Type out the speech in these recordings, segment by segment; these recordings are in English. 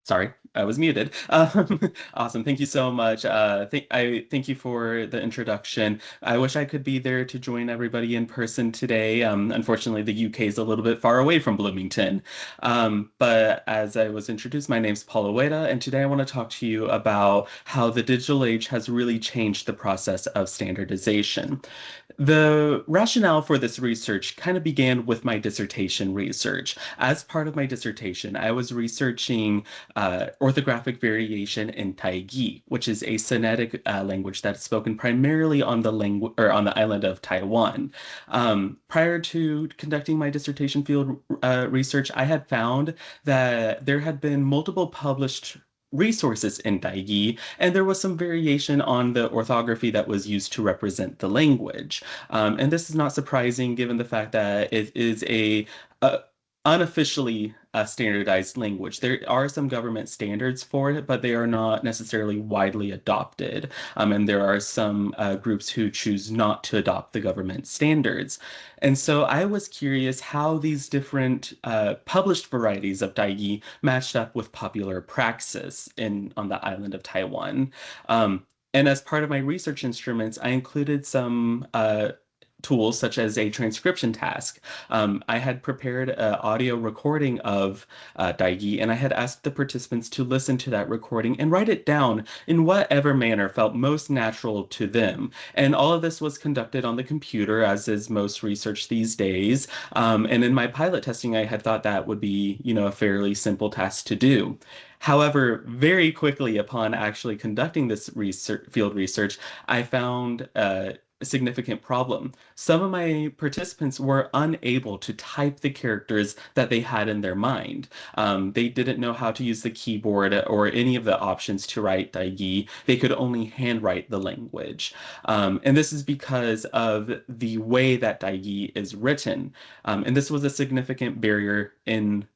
Sorry, I was muted. Awesome. Thank you so much. Thank you for the introduction. I wish I could be there to join everybody in person today. Unfortunately, the UK is a little bit far away from Bloomington. But as I was introduced, my name's Paul Ueda, and today I want to talk to you about how the digital age has really changed the process of standardization. The rationale for this research kind of began with my dissertation research. As part of my dissertation, I was researching orthographic variation in Taigi, which is a Sinitic language that's spoken primarily on the language or on the island of Taiwan. Prior to conducting my dissertation field research, I had found that there had been multiple published resources in Taigi, and there was some variation on the orthography that was used to represent the language. And this is not surprising given the fact that it is a unofficially standardized language. There are some government standards for it, but they are not necessarily widely adopted. And there are some groups who choose not to adopt the government standards. And so I was curious how these different published varieties of Daigi matched up with popular praxis on the island of Taiwan. And as part of my research instruments, I included some tools such as a transcription task. I had prepared an audio recording of Daigi, and I had asked the participants to listen to that recording and write it down in whatever manner felt most natural to them. And all of this was conducted on the computer, as is most research these days. And in my pilot testing, I had thought that would be, a fairly simple task to do. However, very quickly upon actually conducting this field research, I found a significant problem. Some of my participants were unable to type the characters that they had in their mind. They didn't know how to use the keyboard or any of the options to write Daigi. They could only handwrite the language. And this is because of the way that Daigi is written. And this was a significant barrier in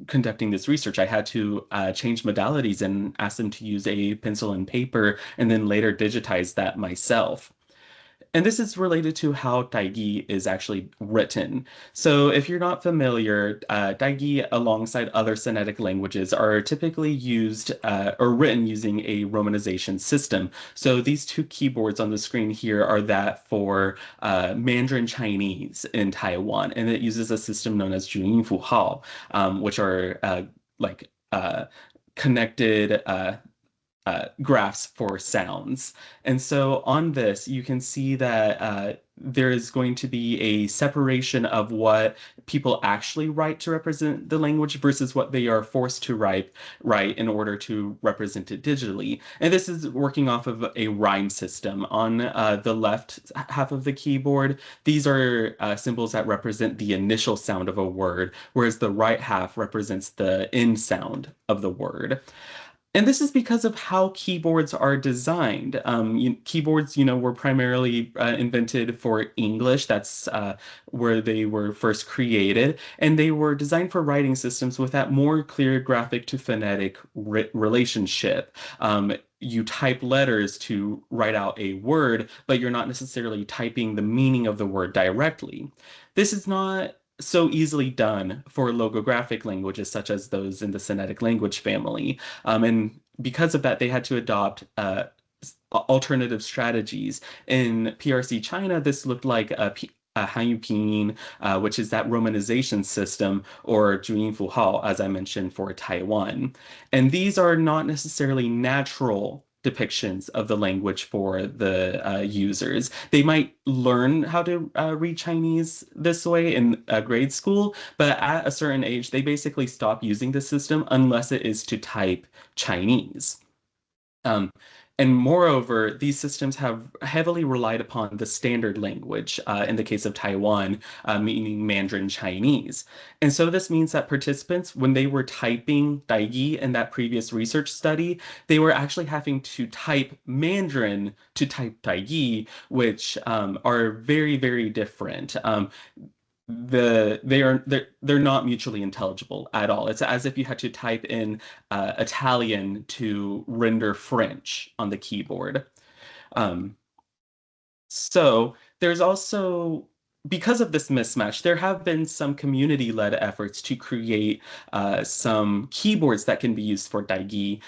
conducting this research. I had to change modalities and ask them to use a pencil and paper and then later digitize that myself. And this is related to how Taigi is actually written. So if you're not familiar, Taigi alongside other Sinitic languages are typically used or written using a romanization system. So these two keyboards on the screen here are that for Mandarin Chinese in Taiwan, and it uses a system known as 注音符号, which are like connected graphs for sounds. And so on this, you can see that there is going to be a separation of what people actually write to represent the language versus what they are forced to write in order to represent it digitally. And this is working off of a rhyme system. On the left half of the keyboard, these are symbols that represent the initial sound of a word, whereas the right half represents the end sound of the word. And this is because of how keyboards are designed. Keyboards, were primarily invented for English. That's where they were first created. And they were designed for writing systems with that more clear graphic to phonetic relationship. You type letters to write out a word, but you're not necessarily typing the meaning of the word directly. This is not so easily done for logographic languages such as those in the Sinitic language family. And because of that, they had to adopt alternative strategies. In PRC China, this looked like a Hanyu Pinyin, which is that romanization system, or 注音符号, as I mentioned, for Taiwan. And these are not necessarily natural depictions of the language for the users. They might learn how to read Chinese this way in grade school, but at a certain age, they basically stop using the system unless it is to type Chinese. Um, and moreover, these systems have heavily relied upon the standard language, in the case of Taiwan, meaning Mandarin Chinese. And so this means that participants, when they were typing Daigi in that previous research study, they were actually having to type Mandarin to type Daigi, which are very, very different. They're not mutually intelligible at all. It's as if you had to type in Italian to render French on the keyboard. Um, so there's also because of this mismatch, there have been some community-led efforts to create some keyboards that can be used for Daigi.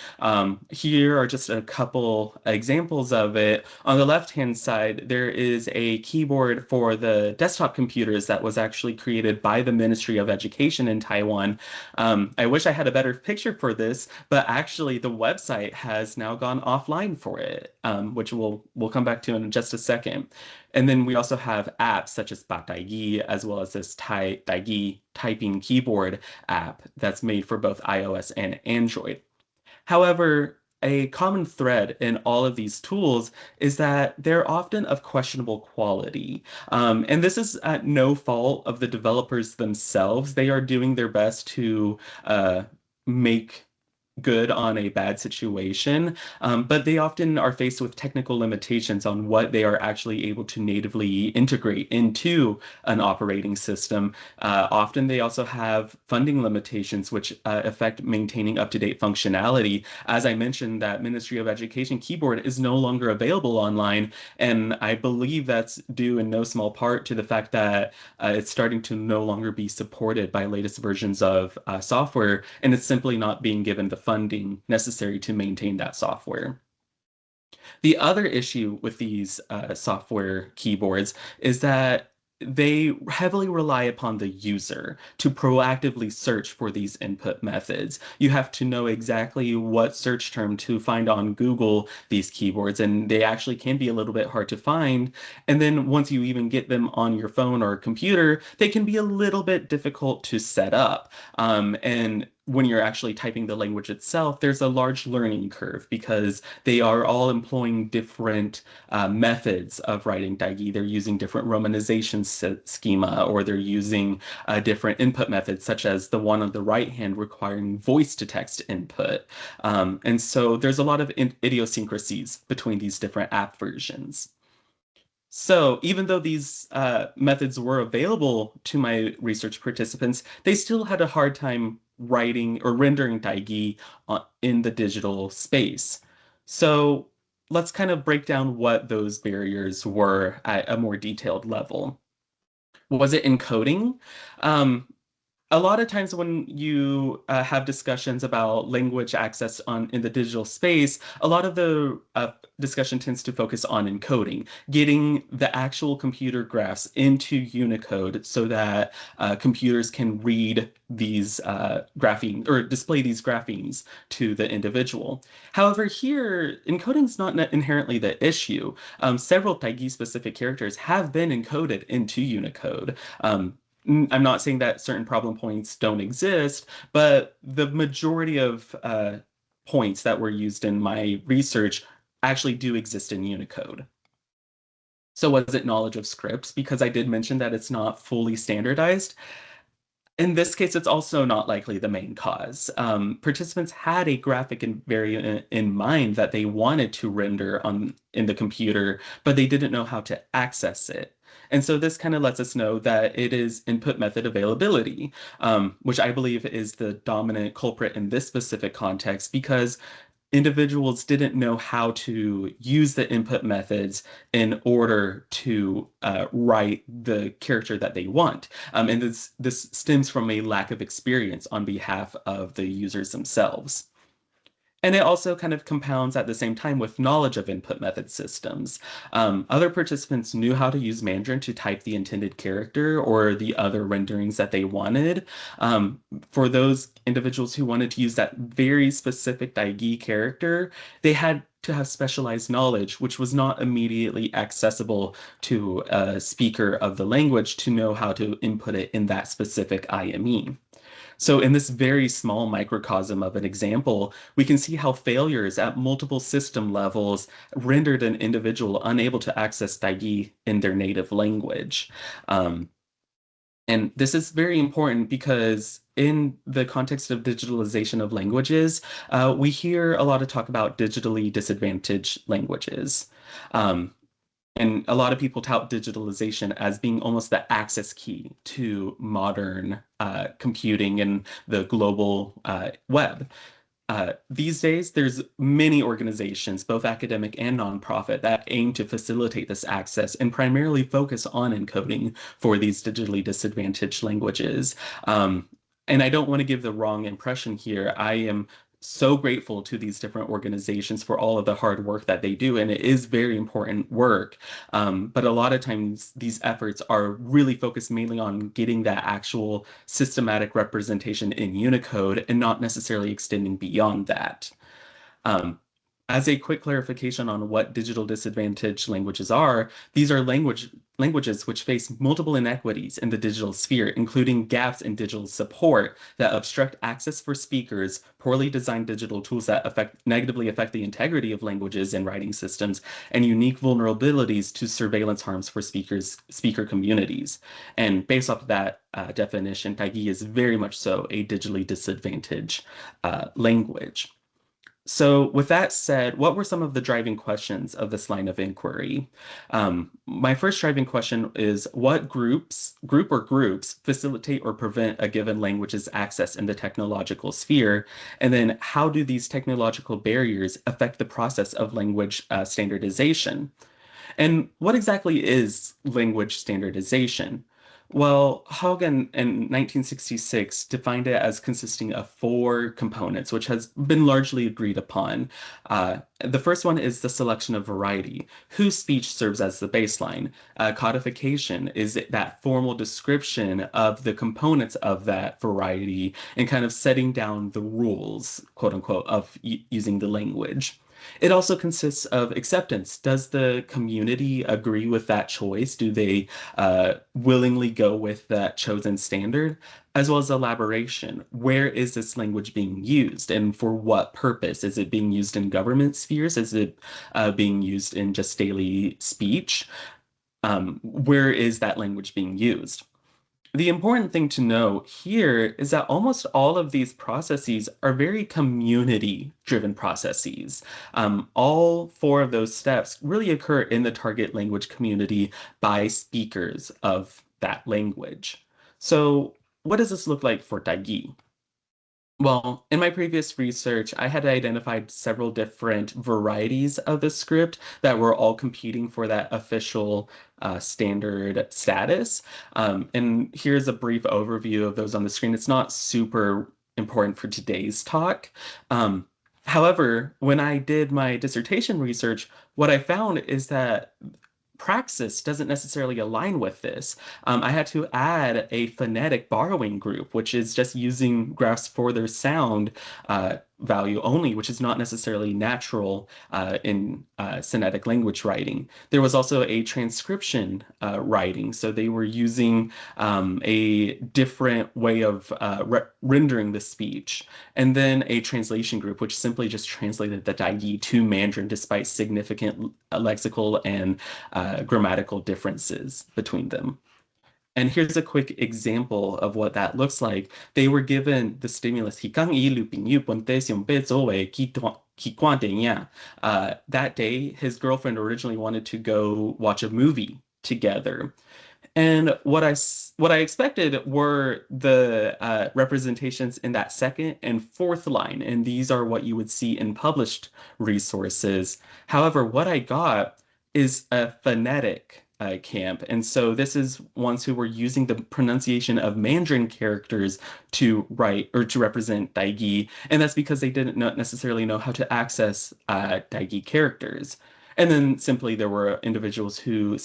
Here are just a couple examples of it. On the left-hand side, there is a keyboard for the desktop computers that was actually created by the Ministry of Education in Taiwan. I wish I had a better picture for this, but actually the website has now gone offline for it, which we'll come back to in just a second. And then we also have apps such as Bataigi, as well as this Daigi typing keyboard app that's made for both iOS and Android. However, a common thread in all of these tools is that they're often of questionable quality. And this is at no fault of the developers themselves. They are doing their best to make good on a bad situation, but they often are faced with technical limitations on what they are actually able to natively integrate into an operating system. Often they also have funding limitations, which affect maintaining up-to-date functionality. As I mentioned, that Ministry of Education keyboard is no longer available online, and I believe that's due in no small part to the fact that it's starting to no longer be supported by latest versions of software, and it's simply not being given the funding necessary to maintain that software. The other issue with these software keyboards is that they heavily rely upon the user to proactively search for these input methods. You have to know exactly what search term to find on Google these keyboards, and they actually can be a little bit hard to find. And then once you even get them on your phone or computer, they can be a little bit difficult to set up. And when you're actually typing the language itself, there's a large learning curve because they are all employing different methods of writing Daigi. They're using different romanization schema, or they're using different input methods, such as the one on the right hand requiring voice to text input. And so there's a lot of idiosyncrasies between these different app versions. So even though these methods were available to my research participants, they still had a hard time writing or rendering Daigi in the digital space. So let's kind of break down what those barriers were at a more detailed level. Was it encoding? Um, a lot of times when you have discussions about language access on in the digital space, a lot of the discussion tends to focus on encoding, getting the actual computer graphs into Unicode so that computers can read these graphene or display these graphemes to the individual. However, here encoding is not inherently the issue. Several Taigi specific characters have been encoded into Unicode. I'm not saying that certain problem points don't exist, but the majority of points that were used in my research actually do exist in Unicode. So was it knowledge of scripts? Because I did mention that it's not fully standardized. In this case, it's also not likely the main cause. Participants had a graphic invariant in mind that they wanted to render on in the computer, but they didn't know how to access it. And so this kind of lets us know that it is input method availability, which I believe is the dominant culprit in this specific context because individuals didn't know how to use the input methods in order to write the character that they want. And this stems from a lack of experience on behalf of the users themselves. And it also kind of compounds at the same time with knowledge of input method systems. Other participants knew how to use Mandarin to type the intended character or the other renderings that they wanted. For those individuals who wanted to use that very specific Daigi character, they had to have specialized knowledge, which was not immediately accessible to a speaker of the language to know how to input it in that specific IME. So in this very small microcosm of an example, we can see how failures at multiple system levels rendered an individual unable to access Daigi in their native language. Um, and this is very important because in the context of digitalization of languages, we hear a lot of talk about digitally disadvantaged languages. Um, and a lot of people tout digitalization as being almost the access key to modern computing and the global web. These days, there's many organizations, both academic and nonprofit, that aim to facilitate this access and primarily focus on encoding for these digitally disadvantaged languages. Um, and I don't want to give the wrong impression here. I am so grateful to these different organizations for all of the hard work that they do, and it is very important work. But a lot of times, these efforts are really focused mainly on getting that actual systematic representation in Unicode and not necessarily extending beyond that. Um, as a quick clarification on what digital disadvantaged languages are, these are languages which face multiple inequities in the digital sphere, including gaps in digital support that obstruct access for speakers, poorly designed digital tools that negatively affect the integrity of languages and writing systems, and unique vulnerabilities to surveillance harms for speaker communities. And based off of that definition, Taigi is very much so a digitally disadvantaged language. So, with that said, what were some of the driving questions of this line of inquiry? My first driving question is what group or groups facilitate or prevent a given language's access in the technological sphere? And then how do these technological barriers affect the process of language standardization? And what exactly is language standardization? Well, Haugen in 1966 defined it as consisting of four components, which has been largely agreed upon. The first one is the selection of variety, whose speech serves as the baseline. Codification is that formal description of the components of that variety and kind of setting down the rules, quote unquote, of using the language. It also consists of acceptance. Does the community agree with that choice? Do they willingly go with that chosen standard? As well as elaboration. Where is this language being used and for what purpose? Is it being used in government spheres? Is it being used in just daily speech? Where is that language being used? The important thing to know here is that almost all of these processes are very community-driven processes. All four of those steps really occur in the target language community by speakers of that language. So, what does this look like for Daigi? Well, in my previous research, I had identified several different varieties of the script that were all competing for that official standard status. And here's a brief overview of those on the screen. It's not super important for today's talk. Um, However, when I did my dissertation research, what I found is that praxis doesn't necessarily align with this. I had to add a phonetic borrowing group, which is just using graphs for their sound value only, which is not necessarily natural in Semitic language writing. There was also a transcription writing, so they were using a different way of rendering the speech. And then a translation group, which simply just translated the Daigi to Mandarin despite significant lexical and grammatical differences between them. And here's a quick example of what that looks like. They were given the stimulus, that day, his girlfriend originally wanted to go watch a movie together. And what I expected were the representations in that second and fourth line, and these are what you would see in published resources. However, what I got is a phonetic camp, and so this is ones who were using the pronunciation of Mandarin characters to write or to represent Daigi, and that's because they didn't necessarily know how to access Daigi characters. And then simply there were individuals who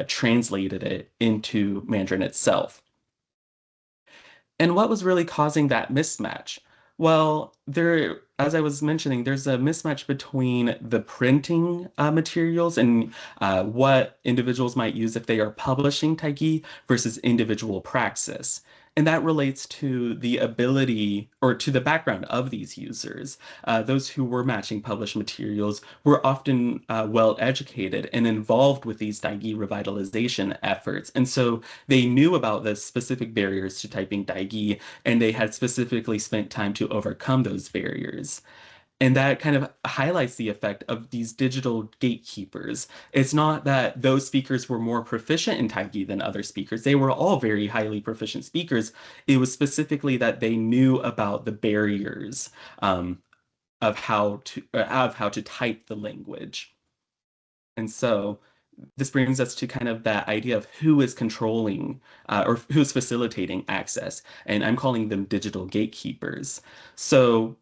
translated it into Mandarin itself. And what was really causing that mismatch? Well, as I was mentioning, there's a mismatch between the printing materials and what individuals might use if they are publishing Taigi versus individual praxis. And that relates to the ability or to the background of these users. Those who were matching published materials were often well educated and involved with these Daigi revitalization efforts. And so they knew about the specific barriers to typing Daigi, and they had specifically spent time to overcome those barriers. And that kind of highlights the effect of these digital gatekeepers. It's not that those speakers were more proficient in Taigi than other speakers. They were all very highly proficient speakers. It was specifically that they knew about the barriers. of how to type the language. And so this brings us to kind of that idea of who is controlling or who's facilitating access. And I'm calling them digital gatekeepers. So,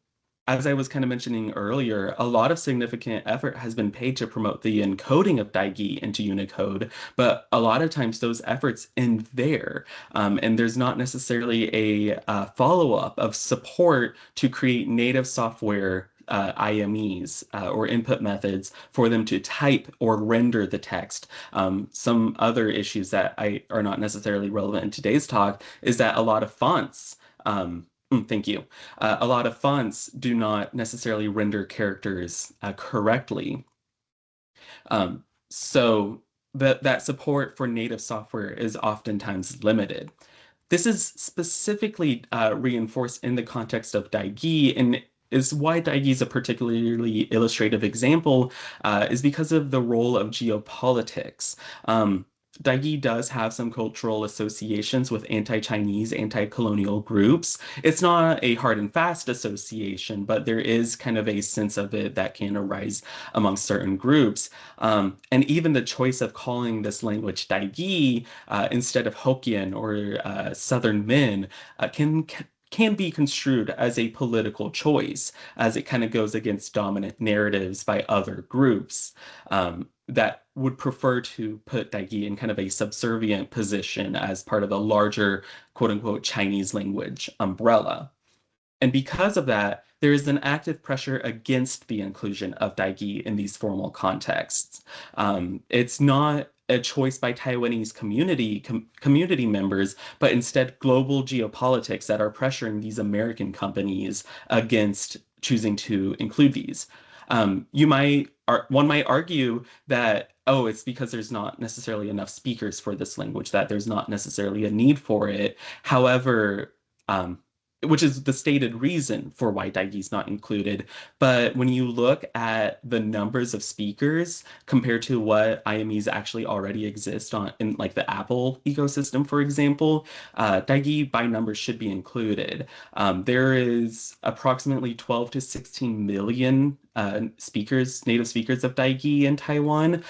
as I was kind of mentioning earlier, a lot of significant effort has been paid to promote the encoding of Daigi into Unicode, but a lot of times those efforts end there. And there's not necessarily a follow-up of support to create native software IMEs or input methods for them to type or render the text. Some other issues that are not necessarily relevant in today's talk is that a lot of fonts, thank you, a lot of fonts do not necessarily render characters correctly. So that support for native software is oftentimes limited. This is specifically reinforced in the context of Daigi, and is why Daigi is a particularly illustrative example, is because of the role of geopolitics. Daigi does have some cultural associations with anti-Chinese, anti-colonial groups. It's not a hard and fast association, but there is kind of a sense of it that can arise among certain groups. And even the choice of calling this language Daigi instead of Hokkien or Southern Min can be construed as a political choice, as it kind of goes against dominant narratives by other groups that would prefer to put Daigi in kind of a subservient position as part of a larger quote unquote Chinese language umbrella. And because of that, there is an active pressure against the inclusion of Daigi in these formal contexts. It's not a choice by Taiwanese community members, but instead global geopolitics that are pressuring these American companies against choosing to include these. One might argue that, oh, it's because there's not necessarily enough speakers for this language, that there's not necessarily a need for it. However, which is the stated reason for why Daigi is not included. But when you look at the numbers of speakers compared to what IMEs actually already exist on in like the Apple ecosystem, for example, Daigi by numbers should be included. There is approximately 12 to 16 million native speakers of Daigi in Taiwan.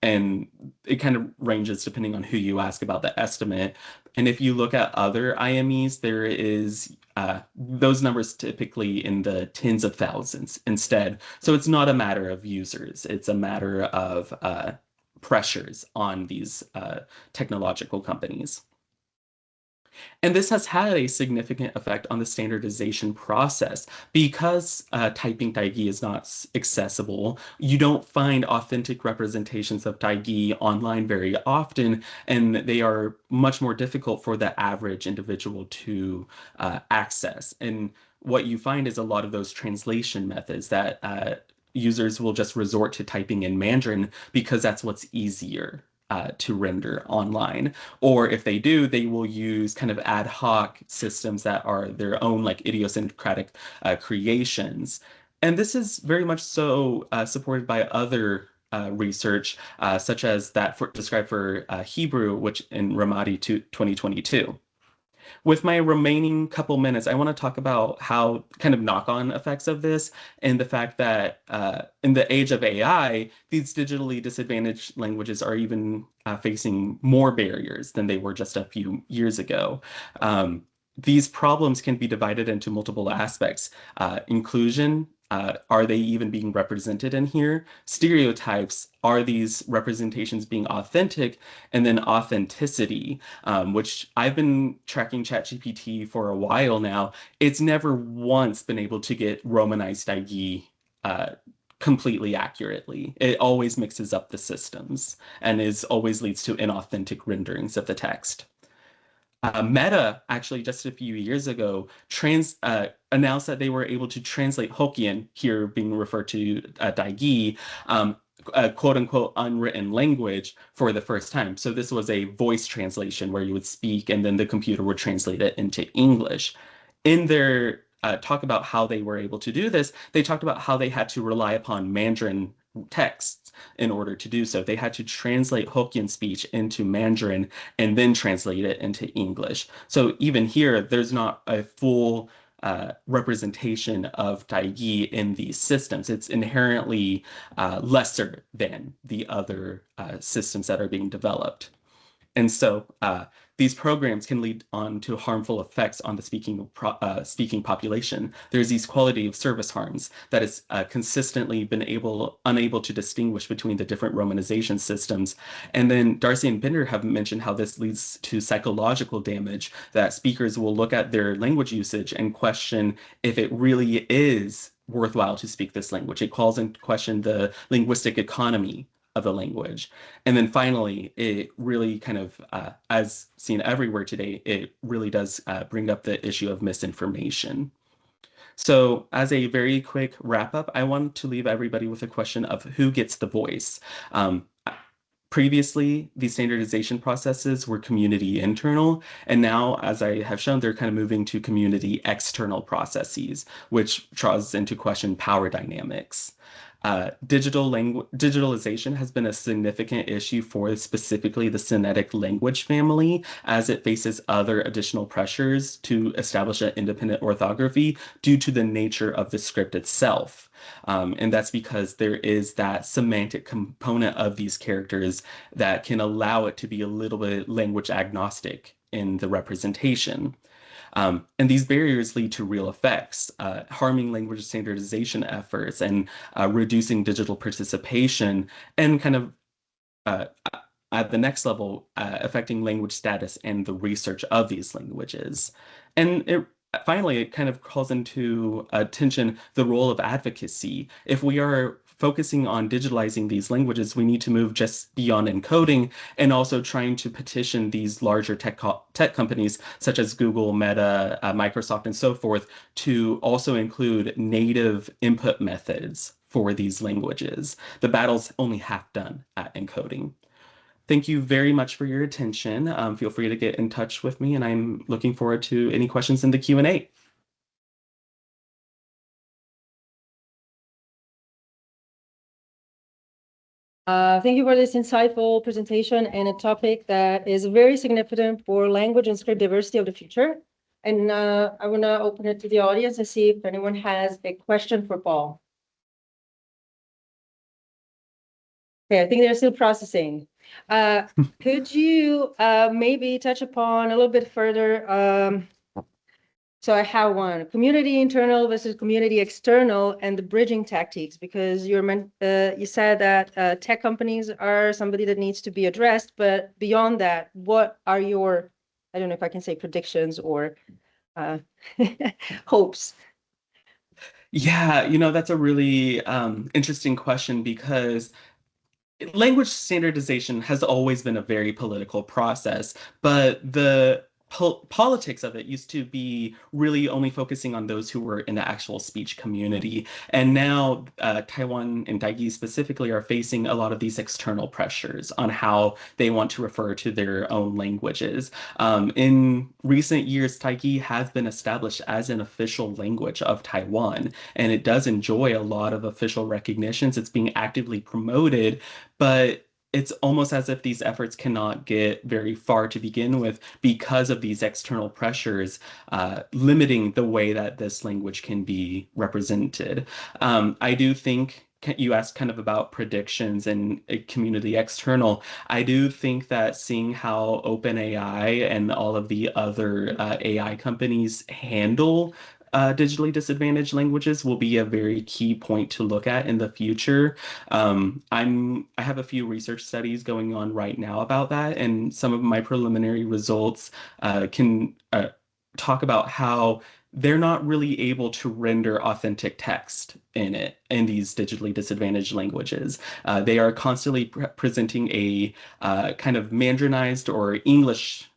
And it kind of ranges depending on who you ask about the estimate. And if you look at other IMEs, there is those numbers typically in the tens of thousands instead. So it's not a matter of users, it's a matter of pressures on these technological companies. And this has had a significant effect on the standardization process. Because typing Daigi is not accessible, you don't find authentic representations of Daigi online very often, and they are much more difficult for the average individual to access. And what you find is a lot of those translation methods that users will just resort to typing in Mandarin because that's what's easier to render online. Or if they do, they will use kind of ad hoc systems that are their own like idiosyncratic creations. And this is very much so supported by other research, such as described for Hebrew, which in Ramadi 2022. With my remaining couple minutes, I want to talk about how kind of knock-on effects of this and the fact that in the age of AI, these digitally disadvantaged languages are even facing more barriers than they were just a few years ago. These problems can be divided into multiple aspects. Inclusion, are they even being represented in here? Stereotypes, are these representations being authentic? And then authenticity, which I've been tracking ChatGPT for a while now. It's never once been able to get Romanized Daigi completely accurately. It always mixes up the systems and is always leads to inauthentic renderings of the text. Meta actually just a few years ago announced that they were able to translate Hokkien, here being referred to Daigi, a quote unquote unwritten language for the first time. So this was a voice translation where you would speak and then the computer would translate it into English. In their talk about how they were able to do this, they talked about how they had to rely upon Mandarin texts in order to do so. They had to translate Hokkien speech into Mandarin and then translate it into English. So even here, there's not a full representation of Taigi in these systems. It's inherently lesser than the other systems that are being developed. And so these programs can lead on to harmful effects on the speaking population. There's these quality of service harms that has consistently been unable to distinguish between the different romanization systems. And then Darcy and Bender have mentioned how this leads to psychological damage, that speakers will look at their language usage and question if it really is worthwhile to speak this language. It calls into question the linguistic economy of the language. And then finally, it really kind of, as seen everywhere today, it really does bring up the issue of misinformation. So, as a very quick wrap up, I want to leave everybody with a question of who gets the voice. Um, Previously, these standardization processes were community internal, and now, as I have shown, they're kind of moving to community external processes, which draws into question power dynamics. Digitalization has been a significant issue for specifically the Semitic language family, as it faces other additional pressures to establish an independent orthography due to the nature of the script itself. And that's because there is that semantic component of these characters that can allow it to be a little bit language agnostic in the representation. And these barriers lead to real effects, harming language standardization efforts and reducing digital participation, and kind of uh, at the next level, affecting language status and the research of these languages. And finally, it kind of calls into attention the role of advocacy. If we are focusing on digitalizing these languages, we need to move just beyond encoding and also trying to petition these larger tech companies such as Google, Meta, Microsoft, and so forth to also include native input methods for these languages. The battle's only half done at encoding. Thank you very much for your attention. Feel free to get in touch with me, and I'm looking forward to any questions in the Q&A. Thank you for this insightful presentation and a topic that is very significant for language and script diversity of the future. And I want to open it to the audience and see if anyone has a question for Paul. Okay, I think they're still processing. Could you maybe touch upon a little bit further? So I have one, community internal versus community external and the bridging tactics, because you said that tech companies are somebody that needs to be addressed, but beyond that, what are your, I don't know if I can say predictions or hopes? Yeah, that's a really interesting question because language standardization has always been a very political process, but the politics of it used to be really only focusing on those who were in the actual speech community. And now Taiwan and Taigi specifically are facing a lot of these external pressures on how they want to refer to their own languages. In recent years, Taigi has been established as an official language of Taiwan, and it does enjoy a lot of official recognitions. It's being actively promoted, but it's almost as if these efforts cannot get very far to begin with because of these external pressures limiting the way that this language can be represented. I do think you asked kind of about predictions and community external. I do think that seeing how OpenAI and all of the other AI companies handle digitally disadvantaged languages will be a very key point to look at in the future. I have a few research studies going on right now about that, and some of my preliminary results can talk about how they're not really able to render authentic text in these digitally disadvantaged languages. They are constantly presenting a kind of Mandarinized or English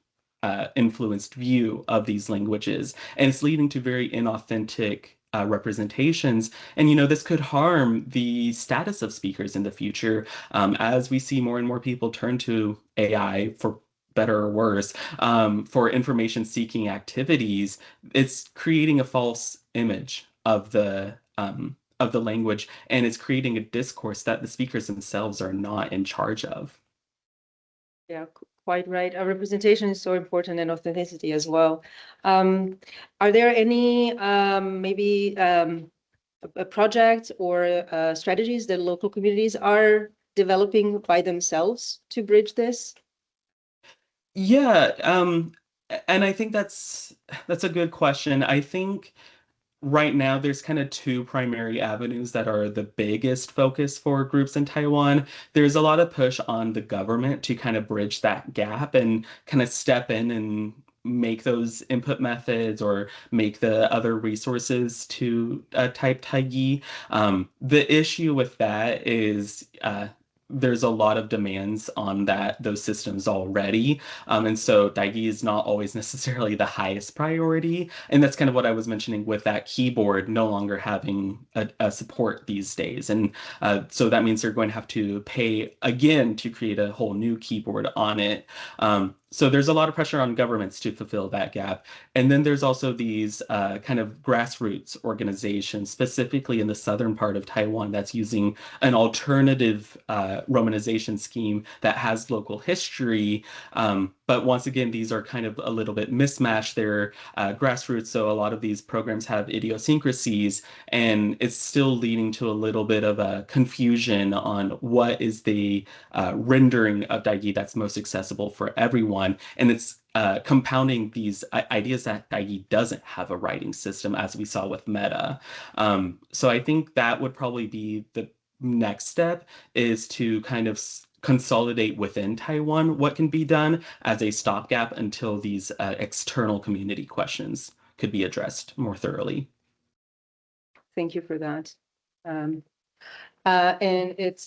influenced view of these languages, and it's leading to very inauthentic representations. And this could harm the status of speakers in the future, as we see more and more people turn to AI for better or worse, for information seeking activities. It's creating a false image of the language, and it's creating a discourse that the speakers themselves are not in charge of. Yeah, quite right. Our representation is so important, and authenticity as well. Are there any maybe projects or strategies that local communities are developing by themselves to bridge this? Yeah, and I think that's a good question. I think right now there's kind of two primary avenues that are the biggest focus for groups in Taiwan. There's a lot of push on the government to kind of bridge that gap and kind of step in and make those input methods or make the other resources to type Taigi. The issue with that is there's a lot of demands on those systems already. And so Daigi is not always necessarily the highest priority. And that's kind of what I was mentioning with that keyboard no longer having a support these days. And so that means they're going to have to pay again to create a whole new keyboard on it. So there's a lot of pressure on governments to fulfill that gap. And then there's also these kind of grassroots organizations, specifically in the southern part of Taiwan, that's using an alternative romanization scheme that has local history. But once again, these are kind of a little bit mismatched. They're grassroots, so a lot of these programs have idiosyncrasies, and it's still leading to a little bit of a confusion on what is the rendering of Daigi that's most accessible for everyone. And it's compounding these ideas that Daigi doesn't have a writing system, as we saw with Meta. So I think that would probably be the next step, is to kind of consolidate within Taiwan what can be done as a stopgap until these external community questions could be addressed more thoroughly. Thank you for that. Um, and it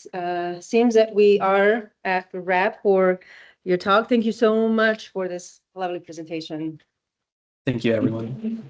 seems that we are at the wrap for your talk. Thank you so much for this lovely presentation. Thank you, everyone.